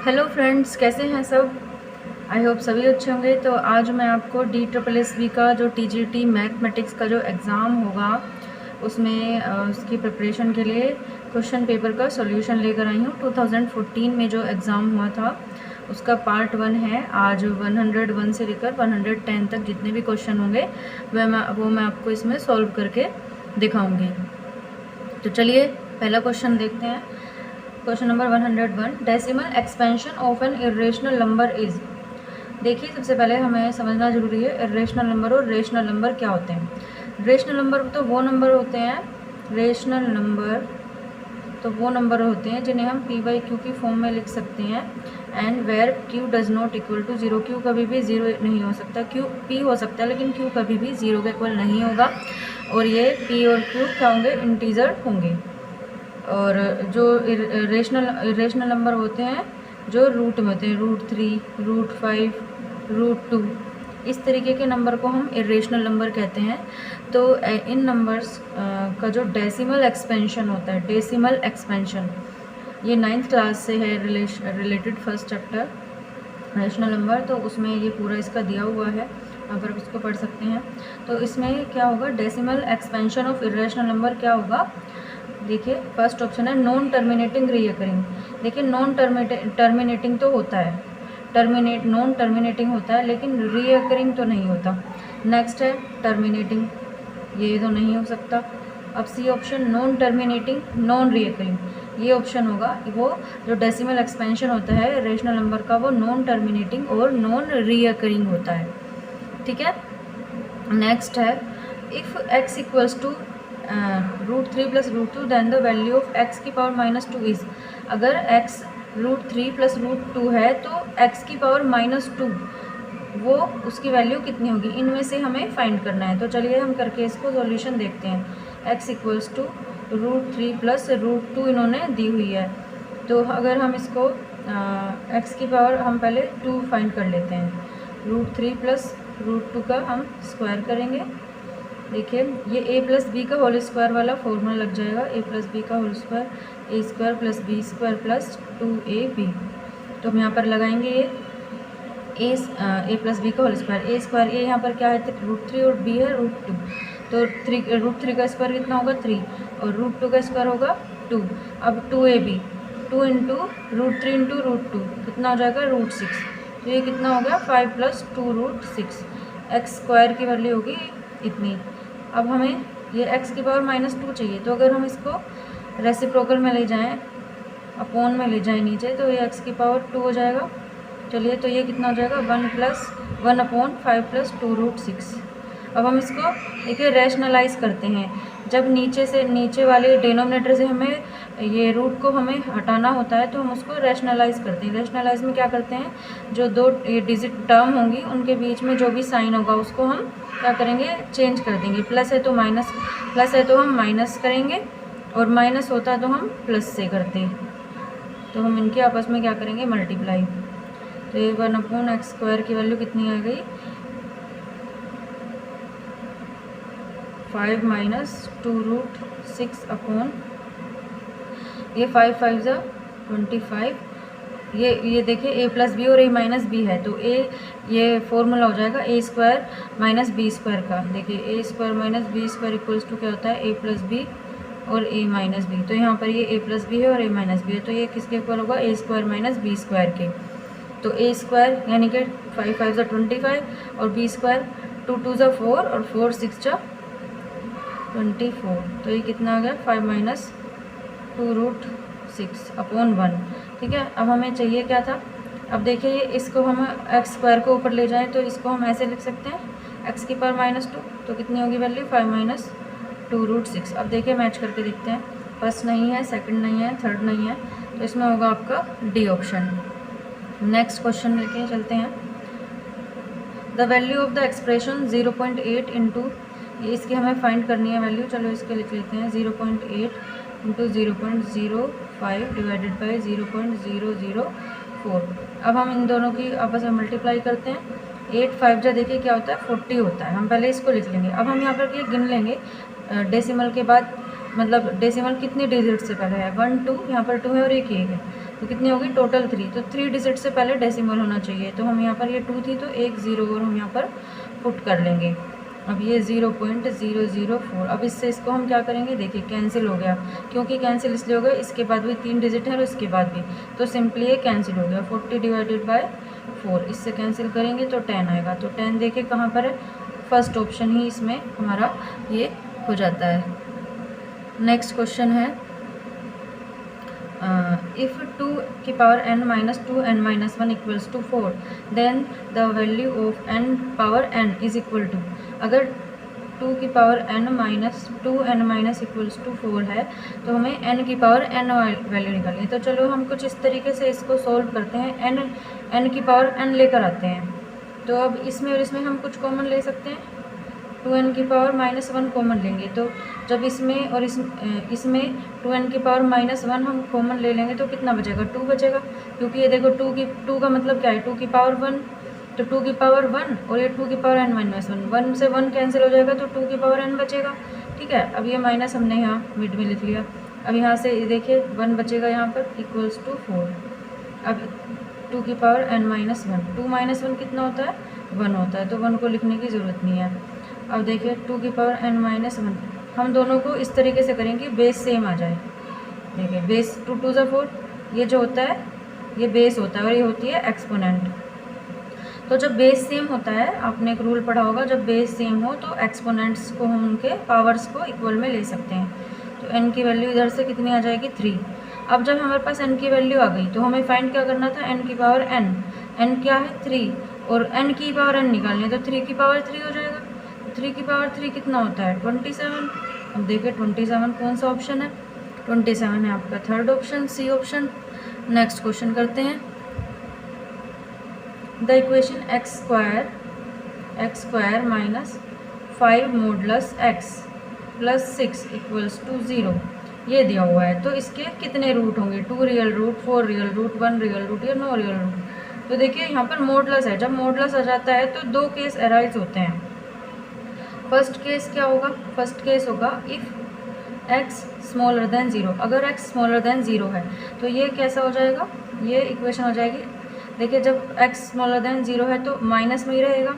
Hello friends, कैसे हैं सब। आई होप सभी अच्छे होंगे। तो आज मैं आपको DSSB का जो TGT मैथमेटिक्स का जो एग्ज़ाम होगा उसमें उसकी प्रिपरेशन के लिए क्वेश्चन पेपर का सॉल्यूशन लेकर आई हूँ। 2014 में जो एग्ज़ाम हुआ था उसका पार्ट 1 है। आज 101 से लेकर 110 तक जितने भी क्वेश्चन होंगे वो मैं आपको इसमें सॉल्व करके दिखाऊंगी। तो चलिए पहला क्वेश्चन देखते हैं। Question number 101, decimal expansion of an irrational number is. देखिए, सबसे पहले हमें समझना जरूरी है इरेशनल नंबर और रेशनल नंबर क्या होते हैं। रेशनल नंबर तो वो नंबर होते हैं जिन्हें हम p/q की फॉर्म में लिख सकते हैं। And where q does not equal to 0, q कभी भी 0 नहीं हो सकता। q p हो सकता है लेकिन q कभी भी 0 के इक्वल नहीं होगा। और ये p और q क्या होंगे, इंटीजर होंगे। और जो इरेशनल नंबर होते हैं जो रूट में होते हैं, √3, √5, √2, इस तरीके के नंबर को हम इरेशनल नंबर कहते हैं। तो इन नंबर्स का जो डेसिमल एक्सपेंशन होता है, डेसिमल एक्सपेंशन, ये 9th क्लास से है related, first chapter rational number. तो उसमें ये पूरा इसका दिया हुआ है, यहाँ पर उसको पढ़ सकते हैं। तो इसमें क्या होगा, decimal expansion of irrational number क्या होगा। देखिए, फर्स्ट ऑप्शन है नॉन टर्मिनेटिंग रीअकरिंग। देखिए, नॉन टर्मिनेटिंग तो होता है, नॉन टर्मिनेटिंग होता है लेकिन रीअकरिंग तो नहीं होता। नेक्स्ट है टर्मिनेटिंग, ये तो नहीं हो सकता। अब C option, non terminating non recurring, ये ऑप्शन होगा। वो जो डेसिमल एक्सपेंशन होता है रेशनल नंबर का वो नॉन टर्मिनेटिंग और नॉन रीअकरिंग होता है। ठीक है। नेक्स्ट है, if x equals to √3 + √2 then the value of x की पावर -2 इज़। अगर x √3 + √2 है तो x की पावर -2 वो उसकी वैल्यू कितनी होगी, इनमें से हमें फाइंड करना है। तो चलिए हम करके इसको सॉल्यूशन देखते हैं। x इक्वल्स टू √3 + √2 इन्होंने दी हुई है। तो अगर हम इसको x की पावर हम पहले 2 फाइंड कर लेते हैं। √3 + √2 का हम स्क्वायर करेंगे। देखिए, ये a + b का होल स्क्वायर वाला फॉर्मूला लग जाएगा। a + b का whole square, a² + b² + 2ab। तो हम यहाँ पर लगाएंगे ये a + b का होल स्क्वायर, a² ये यहाँ पर क्या है, √3 और b है √2। तो √3 का स्क्वायर कितना होगा, 3, और √2 का स्क्वायर होगा 2। अब 2ab, 2 × √3 × √2 कितना हो जाएगा, √6। तो ये कितना हो गया, 5 + 2 √6। x² की वैल्यू होगी इतनी। अब हमें ये x की पावर -2 चाहिए। तो अगर हम इसको रेसिप्रोकल में ले जाएं, अपॉन में ले जाएं नीचे, तो ये x की पावर 2 हो जाएगा। चलिए, तो ये कितना हो जाएगा, 1/5 + 2 √6। अब हम इसको देखिए रैशनलाइज करते हैं। जब नीचे वाले डिनोमिनेटर से हमें ये रूट को हमें हटाना होता है तो हम उसको रैशनलाइज करते हैं। रैशनलाइज में क्या करते हैं, जो 2 डिजिट टर्म होंगी उनके बीच में जो भी साइन होगा उसको हम क्या करेंगे, चेंज कर देंगे। प्लस है तो हम माइनस करेंगे, और माइनस होता है तो हम प्लस से करते हैं। तो हम इनके आपस में क्या करेंगे, मल्टीप्लाई। तो ये 1/x² की वैल्यू कितनी आ गई, 5 - 2 √6 अपॉन ये 5 × 5 = 25। ये देखिए a + b और a - b है, तो ये फॉर्मूला हो जाएगा a² - b² का। देखिए a² - b² इक्वल्स टू क्या होता है, a + b और a - b। तो यहाँ पर ये a + b है और a - b है, तो ये किसके इक्वल होगा, a² - b² के। तो a² यानी कि 5 × 5 = 25 और b², 2 × 2 = 4 और 4 × 6 = 24। तो ये कितना आ गया, 5 - 2 √6 अपॉन 1। ठीक है। अब हमें चाहिए क्या था, अब देखिए इसको हम x² को ऊपर ले जाएं तो इसको हम ऐसे लिख सकते हैं, x की पावर -2, तो कितनी होगी वैल्यू, 5 - 2 √6। अब देखिए मैच करके देखते हैं, फर्स्ट नहीं है, सेकंड नहीं है, थर्ड नहीं है, तो इसमें होगा आपका डी ऑप्शन। नेक्स्ट क्वेश्चन लेके चलते हैं। The value of the expression 0.8 into, इसकी हमें फाइंड करनी है वैल्यू। चलो इसके लिख लेते हैं, 0.8 × 0.05 डिवाइडेड बाई 0.004। अब हम इन दोनों की आपस में मल्टीप्लाई करते हैं। 8 × 5 देखिए क्या होता है, 40 होता है। हम पहले इसको लिख लेंगे। अब हम यहाँ पर ये गिन लेंगे डेसिमल के बाद, मतलब डेसिमल कितनी डिजिट से पहले है, 1 2, यहाँ पर 2 है और एक 1 है। तो कितनी होगी टोटल 3, तो 3 डिजिट से पहले डेसिमल होना चाहिए। तो हम यहाँ पर ये 2 थी तो एक 0 और हम यहाँ पर पुट कर लेंगे। अब ये 0.004, अब इससे इसको हम क्या करेंगे, देखिए कैंसिल हो गया, क्योंकि कैंसिल इसलिए हो गया इसके बाद भी 3 डिजिट है और इसके बाद भी, तो सिंपली ये कैंसिल हो गया। 40 डिवाइडेड बाय 4, इससे कैंसिल करेंगे तो 10 आएगा। तो 10 देखिए कहाँ पर है, फर्स्ट ऑप्शन ही इसमें हमारा ये हो जाता है। नेक्स्ट क्वेश्चन है if 2 की power n minus 2n minus 1 equals to 4 then the value of n power n is equal to, अगर 2 की power n minus 2n minus equals to 4 है तो हमें n की पावर n वैल्यू निकालनी है। तो चलो हम कुछ इस तरीके से इसको सोल्व करते हैं। n की पावर n लेकर आते हैं, तो अब इसमें और इसमें हम कुछ कॉमन ले सकते हैं। 2n की पावर -1 कॉमन लेंगे, तो जब इसमें और इसमें 2n की पावर -1 हम कॉमन ले लेंगे तो कितना बचेगा, 2 बचेगा, क्योंकि ये देखो 2 का मतलब क्या है, 2 की पावर 1, तो 2 की पावर 1 और ये 2 की पावर n -1, 1 से 1 कैंसिल हो जाएगा तो 2 की पावर n बचेगा। ठीक है, अब ये माइनस हमने यहाँ मिड में लिख लिया। अब यहाँ से देखिए 1 बचेगा यहाँ पर इक्वल्स टू 4। अब 2 की पावर n -1, 2 - 1 कितना होता है, 1 होता है, तो 1 को लिखने की ज़रूरत नहीं है। अब देखिए 2 की पावर n -1, हम दोनों को इस तरीके से करेंगे बेस सेम आ जाए। देखिए बेस 2 2 ज़ा 4, ये जो होता है ये बेस होता है और ये होती है एक्सपोनेंट। तो जब बेस सेम होता है, आपने एक रूल पढ़ा होगा, जब बेस सेम हो तो एक्सपोनेंट्स को हम उनके पावर्स को इक्वल में ले सकते हैं। तो n की वैल्यू इधर से कितनी आ जाएगी, 3। अब जब हमारे पास n की वैल्यू आ गई तो हमें फाइंड क्या करना था, n की पावर n क्या है 3, और n की पावर n निकालनी है, तो 3 की पावर 3 हो जाएगा। 3 की पावर 3 कितना होता है, 27। अब देखिए 27 कौन सा ऑप्शन है, 27 है आपका third option, C option. Next question करते हैं। The equation x square minus 5 modulus x plus 6 equals to 0 ये दिया हुआ है, तो इसके कितने रूट होंगे, 2 real root, 4 real root, 1 real root या 9 रियल रूट। तो देखिए यहाँ पर मॉडुलस है, जब मॉडुलस आ जाता है तो 2 केस अराइज होते हैं। फर्स्ट केस क्या होगा, फर्स्ट केस होगा इफ़ x स्मॉलर देन 0, अगर x स्मॉलर देन 0 है तो ये कैसा हो जाएगा, ये इक्वेशन हो जाएगी। देखिए जब x स्मॉलर देन 0 है तो माइनस में ही रहेगा,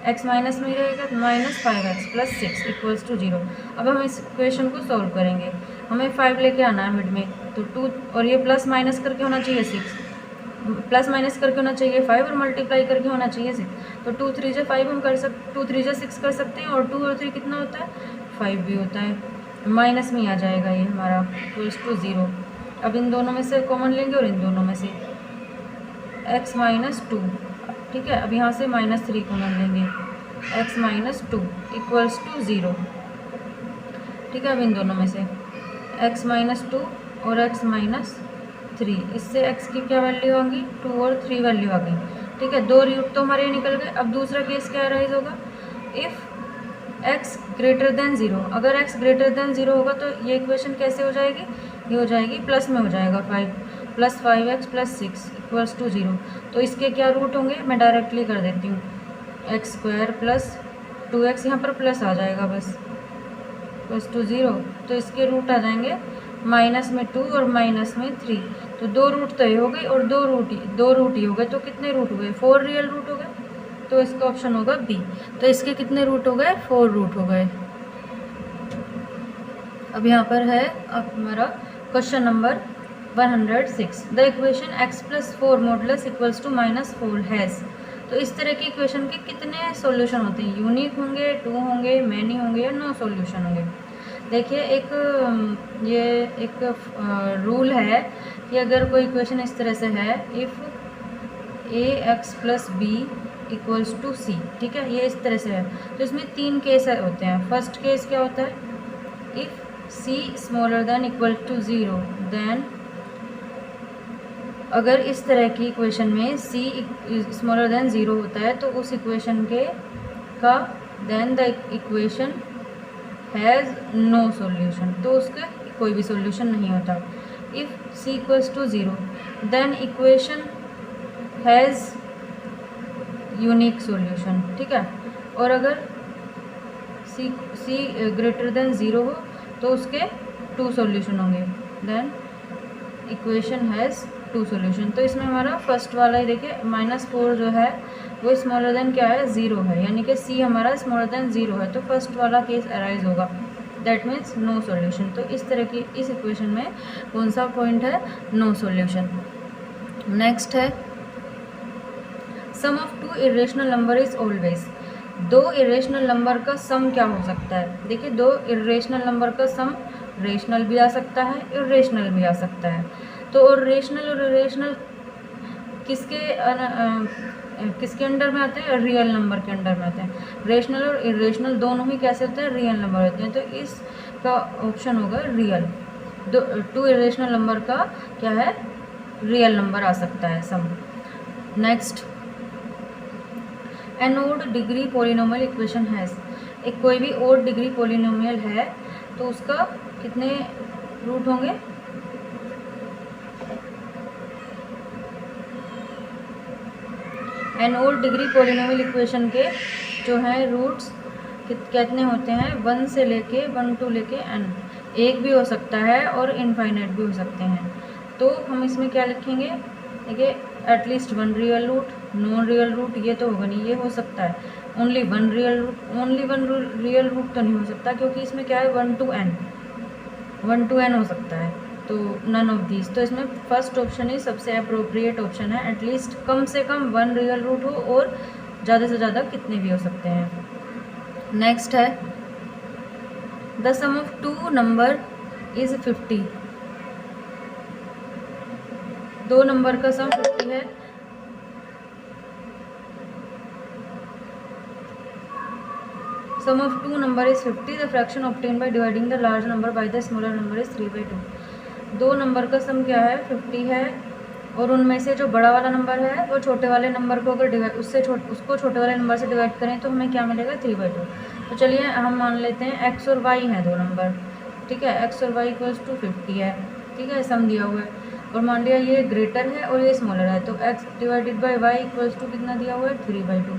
x माइनस में ही रहेगा, तो -5x प्लस 6 इक्वल्स टू 0। अब हम इस इक्वेशन को सॉल्व करेंगे, हमें 5 लेके आना है मिड में, तो 2 और ये प्लस माइनस करके होना चाहिए 6, प्लस माइनस करके होना चाहिए 5 और मल्टीप्लाई करके होना चाहिए 6। तो 2 3 जा 5 हम कर सकते, 2 3 जा 6 कर सकते हैं, और 2 और 3 कितना होता है, 5 भी होता है, माइनस में आ जाएगा ये हमारा इक्वल्स टू 0। अब इन दोनों में से कॉमन लेंगे और इन दोनों में से x -2, ठीक है। अब यहाँ से -3 कॉमन लेंगे, x -2 इक्वल्स टू 0, ठीक है। अब इन दोनों में से x -2 और x -3, इससे x की क्या वैल्यू होगी, 2 और 3 वैल्यू आ गई, ठीक है। 2 रूट तो हमारे निकल गए। अब दूसरा केस क्या राइज होगा, इफ़ x ग्रेटर देन 0, अगर x ग्रेटर देन 0 होगा तो ये इक्वेशन कैसे हो जाएगी, ये हो जाएगी प्लस में हो जाएगा 5 plus 5x plus 6 equals to 0। तो इसके क्या रूट होंगे, मैं डायरेक्टली कर देती हूँ, x स्क्वायर प्लस 2x, यहाँ पर प्लस आ जाएगा बस, प्लस टू 0, तो इसके रूट आ जाएंगे माइनस में 2 और माइनस में 3, तो 2 रूट तय हो गए और 2 रूट ही हो गए, तो कितने रूट हो गए, 4 रियल रूट हो गए, तो इसका ऑप्शन होगा बी। तो इसके कितने रूट हो गए, 4 रूट हो गए। अब यहाँ पर है अब हमारा question number 106, the equation x plus 4 modulus equals to -4 has. तो इस तरह की इक्वेशन के कितने सॉल्यूशन होते हैं, यूनिक होंगे, 2 होंगे, मैनी होंगे या नो सॉल्यूशन होंगे। देखिए ये एक रूल है कि अगर कोई इक्वेशन इस तरह से है, if ax plus B equals to C, ठीक है, ये इस तरह से है, तो इसमें 3 केस होते हैं। फर्स्ट केस क्या होता है, if c smaller than equal to 0, then अगर इस तरह की इक्वेशन में c स्मॉलर देन 0 होता है तो उस इक्वेशन का then the equation has no solution, तो उसका कोई भी सॉल्यूशन नहीं होता। If c equals to 0, then equation has unique solution, ठीक है। और अगर c ग्रेटर देन 0 हो तो उसके 2 सॉल्यूशन होंगे, देन इक्वेशन हैज़ 2 2 सॉल्यूशन। तो इसमें हमारा फर्स्ट वाला ही देखिए -4 जो है वो स्मॉलर देन क्या है 0 है, यानी कि सी हमारा स्मॉलर देन 0 है, तो फर्स्ट वाला केस अराइज होगा, दैट मीन्स नो सॉल्यूशन। तो इस तरह की इस इक्वेशन में कौन सा पॉइंट है, नो सॉल्यूशन। नेक्स्ट है sum of 2 irrational number is always. 2 irrational number का सम क्या हो सकता है, देखिए 2 इरेशनल नंबर का सम रेशनल भी आ सकता है, इरेशनल भी आ सकता है। तो रेशनल और इरेशनल किसके अंडर में आते हैं, रियल नंबर के अंडर में आते हैं। रेशनल और इरेशनल दोनों ही कैसे होते हैं, रियल नंबर होते हैं, तो इसका ऑप्शन होगा रियल। 2 इरेशनल नंबर का क्या है, रियल नंबर आ सकता है sum. Next an odd degree polynomial equation has, एक कोई भी ओड डिग्री पॉलिनोमियल है तो उसका कितने रूट होंगे, an odd degree polynomial equation के जो है रूट्स कितने होते हैं, 1 से लेके 1 टू लेके n, एक भी हो सकता है और इनफाइनाइट भी हो सकते हैं। तो हम इसमें क्या लिखेंगे, देखिए at least 1 real root, non real root ये तो होगा नहीं, ये हो सकता है only 1 real root, only 1 real root तो नहीं हो सकता, क्योंकि इसमें क्या है 1 to n हो सकता है, तो नन ऑफ दीज। तो इसमें फर्स्ट ऑप्शन ही सबसे अप्रोप्रिएट ऑप्शन है, एटलीस्ट कम से कम 1 रियल रूट हो और ज़्यादा से ज़्यादा कितने भी हो सकते हैं। नेक्स्ट है the sum of 2 number is 50। 2 number का सम 50 है। Sum of 2 number is 50. The fraction obtained by dividing the large number by the smaller number is 3/2. 2 number का सम क्या है, 50 है, और उनमें से जो बड़ा वाला नंबर है वो छोटे वाले नंबर को अगर उसको छोटे वाले नंबर से डिवाइड करें तो हमें क्या मिलेगा, 3/2। तो चलिए हम मान लेते हैं x और y हैं 2 नंबर, ठीक है, x और y इक्वल्स टू 50 है, ठीक है, सम दिया हुआ है, और मान लिया ये ग्रेटर है और ये स्मॉलर है, तो x divided by y equals to कितना दिया हुआ है, 3/2।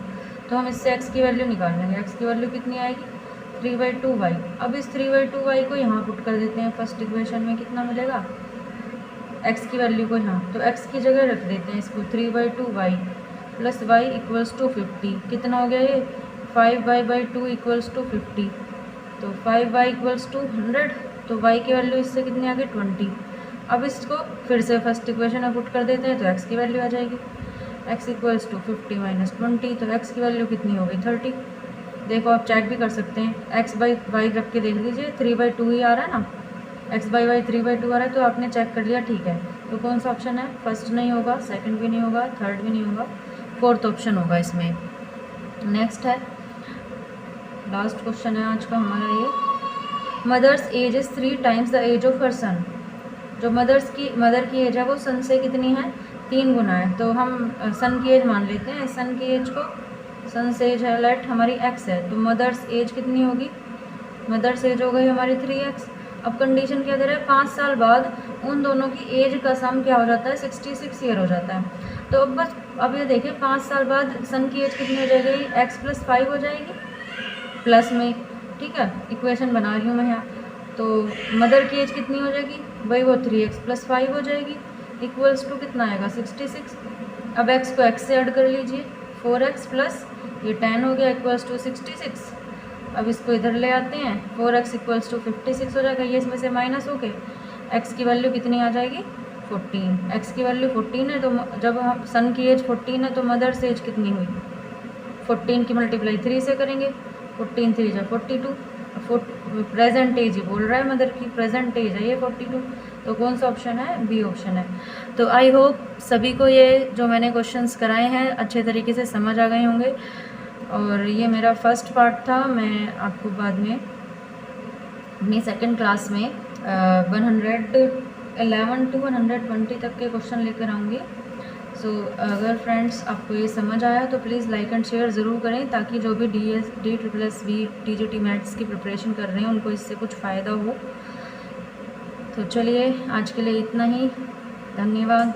तो हम इससे x की वैल्यू निकाल लेंगे, x की वैल्यू कितनी आएगी, 3/2y। अब इस 3/2y को यहाँ पुट कर देते हैं फर्स्ट इक्वेशन में, कितना मिलेगा, x की वैल्यू को यहाँ, तो x की जगह रख देते हैं इसको, 3/2y plus y equals to 50, कितना हो गया ये 5y/2 इक्वल्स टू 50, तो 5y इक्वल्स टू 100, तो y की वैल्यू इससे कितनी आ गई, 20। अब इसको फिर से फर्स्ट इक्वेशन में पुट कर देते हैं तो x की वैल्यू आ जाएगी, x इक्वल्स टू 50 माइनस 20, तो x की वैल्यू कितनी हो गई, 30। देखो आप चेक भी कर सकते हैं, x/y रख के देख लीजिए, 3/2 ही आ रहा है ना, x/y 3/2 आ रहा है, तो आपने चेक कर लिया, ठीक है। तो कौन सा ऑप्शन है, फर्स्ट नहीं होगा, सेकंड भी नहीं होगा, थर्ड भी नहीं होगा, फोर्थ ऑप्शन होगा इसमें। नेक्स्ट है लास्ट क्वेश्चन है आज का हमारा ये, mother's age is 3 times the age of her son. जो मदर की एज है वो सन से कितनी है, 3 गुना है, तो हम सन की एज मान लेते हैं, सन की एज को, सन से एज है लेट हमारी x है, तो मदर्स एज कितनी होगी, मदर्स एज हो गई हमारी 3x। अब कंडीशन क्या दे रहा है, 5 साल बाद उन दोनों की एज का सम क्या हो जाता है, 66 ईयर हो जाता है। तो अब बस अब ये देखें 5 साल बाद सन की एज कितनी हो जाएगी, x + 5 हो जाएगी प्लस में, ठीक है, इक्वेशन बना रही हूँ मैं यहाँ। तो मदर की एज कितनी हो जाएगी, भाई वो 3x + 5 हो जाएगी, इक्वल्स टू कितना आएगा, 66। अब x को x से ऐड कर लीजिए, 4x प्लस ये 10 हो गया इक्वल्स टू 66। अब इसको इधर ले आते हैं, 4x इक्वल्स टू 56 हो जाएगा, ये इसमें से माइनस हो के x की वैल्यू कितनी आ जाएगी, 14। x की वैल्यू 14 है, तो जब हम सन की एज 14 है तो मदर्स एज कितनी हुई, 14 की मल्टीप्लाई 3 से करेंगे, 14 3 जा 42, प्रेजेंट एज ही बोल रहा है, मदर की प्रेजेंट एज है ये 42, तो कौन सा ऑप्शन है, बी ऑप्शन है। तो आई होप सभी को ये जो मैंने क्वेश्चंस कराए हैं अच्छे तरीके से समझ आ गए होंगे, और ये मेरा फर्स्ट पार्ट था। मैं आपको बाद में अपनी सेकंड क्लास में 111 to 120 तक के क्वेश्चन लेकर आऊँगी। सो अगर फ्रेंड्स आपको ये समझ आया तो प्लीज़ लाइक एंड शेयर ज़रूर करें, ताकि जो भी DSSB TGT मैथ्स की प्रिपरेशन कर रहे हैं उनको इससे कुछ फ़ायदा हो। तो चलिए आज के लिए इतना ही, धन्यवाद।